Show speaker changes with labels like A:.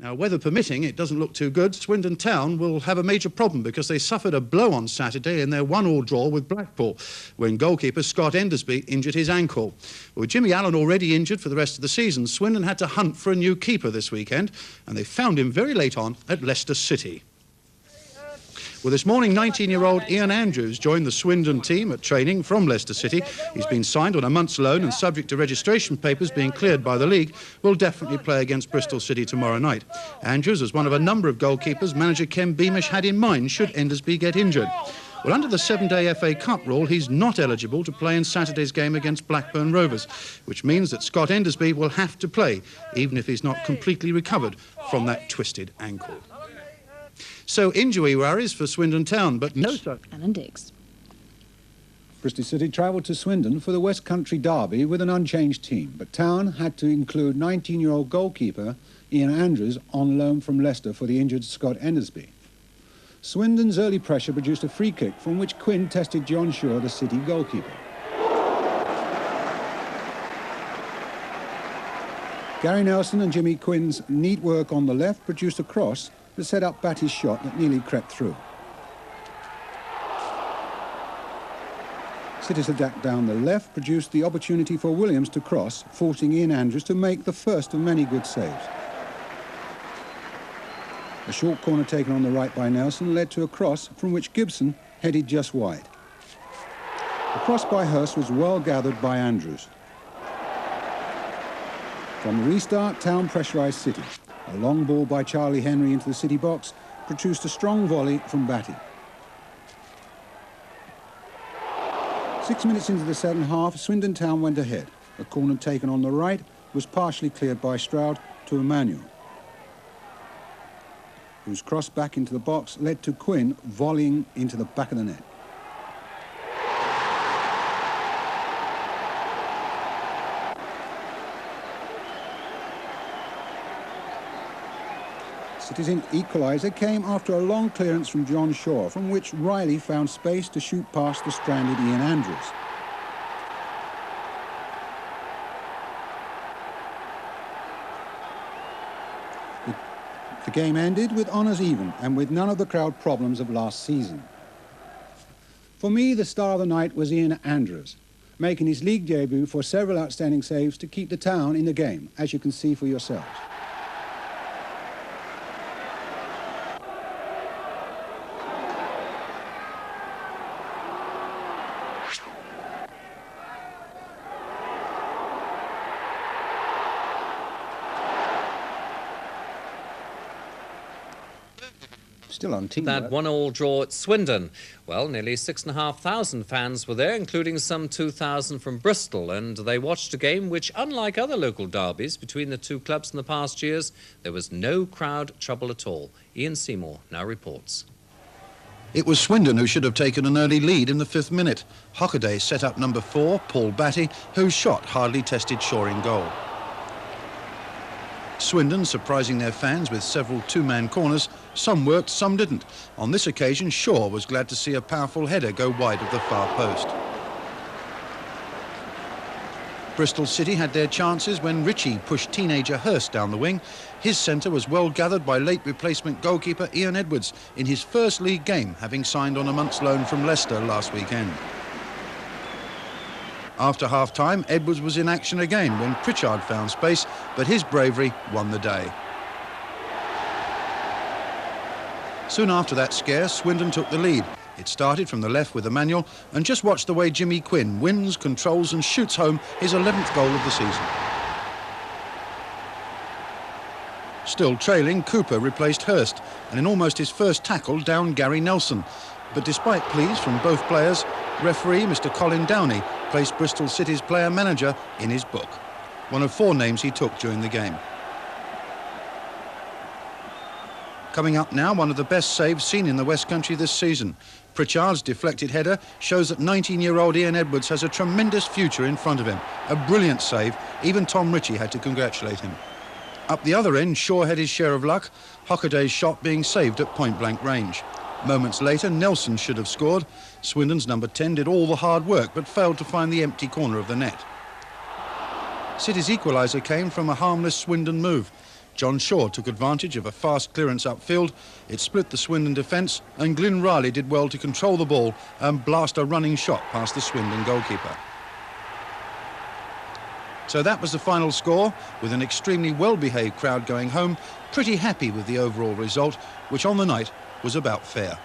A: Now, weather permitting, it doesn't look too good. Swindon Town will have a major problem because they suffered a blow on Saturday in their 1-1 draw with Blackpool when goalkeeper Scott Endersby injured his ankle. With Jimmy Allen already injured for the rest of the season, Swindon had to hunt for a new keeper this weekend, and they found him very late on at Leicester City. Well, this morning, 19-year-old Ian Andrews joined the Swindon team at training from Leicester City. He's been signed on a month's loan and, subject to registration papers being cleared by the league, will definitely play against Bristol City tomorrow night. Andrews is one of a number of goalkeepers manager Ken Beamish had in mind should Endersby get injured. Well, under the 7-day FA Cup rule, he's not eligible to play in Saturday's game against Blackburn Rovers, which means that Scott Endersby will have to play, even if he's not completely recovered from that twisted ankle. So injury worries for Swindon Town, but no such.
B: Alan Dix.
C: Bristol City travelled to Swindon for the West Country derby with an unchanged team, but Town had to include 19-year-old goalkeeper Ian Andrews on loan from Leicester for the injured Scott Endersby. Swindon's early pressure produced a free kick from which Quinn tested John Shaw, the City goalkeeper. Gary Nelson and Jimmy Quinn's neat work on the left produced a cross that set up Batty's shot that nearly crept through. City's attack down the left produced the opportunity for Williams to cross, forcing Ian Andrews to make the first of many good saves. A short corner taken on the right by Nelson led to a cross from which Gibson headed just wide. The cross by Hurst was well gathered by Andrews. From the restart, Town pressurised City. A long ball by Charlie Henry into the City box produced a strong volley from Batty. 6 minutes into the second half, Swindon Town went ahead. A corner taken on the right was partially cleared by Stroud to Emmanuel, whose cross back into the box led to Quinn volleying into the back of the net. City's equaliser came after a long clearance from John Shaw, from which Riley found space to shoot past the stranded Ian Andrews. The game ended with honours even and with none of the crowd problems of last season. For me, the star of the night was Ian Andrews, making his league debut for several outstanding saves to keep the Town in the game, as you can see for yourselves. Still on team.
D: That 1-1 draw at Swindon. Well, nearly 6,500 fans were there, including some 2,000 from Bristol, and they watched a game which, unlike other local derbies between the two clubs in the past years, there was no crowd trouble at all. Ian Seymour now reports.
A: It was Swindon who should have taken an early lead in the 5th minute. Hockaday set up number 4, Paul Batty, whose shot hardly tested Shaw in goal. Swindon surprising their fans with several two-man corners. Some worked, some didn't. On this occasion, Shaw was glad to see a powerful header go wide of the far post. Bristol City had their chances when Ritchie pushed teenager Hurst down the wing. His centre was well gathered by late replacement goalkeeper Ian Edwards in his first league game, having signed on a month's loan from Leicester last weekend. After half-time, Edwards was in action again when Pritchard found space, but his bravery won the day. Soon after that scare, Swindon took the lead. It started from the left with Emmanuel, and just watch the way Jimmy Quinn wins, controls and shoots home his 11th goal of the season. Still trailing, Cooper replaced Hurst, and in almost his first tackle downed Gary Nelson. But despite pleas from both players, referee Mr. Colin Downey placed Bristol City's player-manager in his book, one of 4 names he took during the game. Coming up now, one of the best saves seen in the West Country this season. Pritchard's deflected header shows that 19-year-old Ian Edwards has a tremendous future in front of him. A brilliant save. Even Tom Ritchie had to congratulate him. Up the other end, Shaw had his share of luck, Hockaday's shot being saved at point-blank range. Moments later, Nelson should have scored. Swindon's number 10 did all the hard work, but failed to find the empty corner of the net. City's equaliser came from a harmless Swindon move. John Shaw took advantage of a fast clearance upfield. It split the Swindon defence, and Glyn Riley did well to control the ball and blast a running shot past the Swindon goalkeeper. So that was the final score, with an extremely well-behaved crowd going home, pretty happy with the overall result, which on the night was about fair.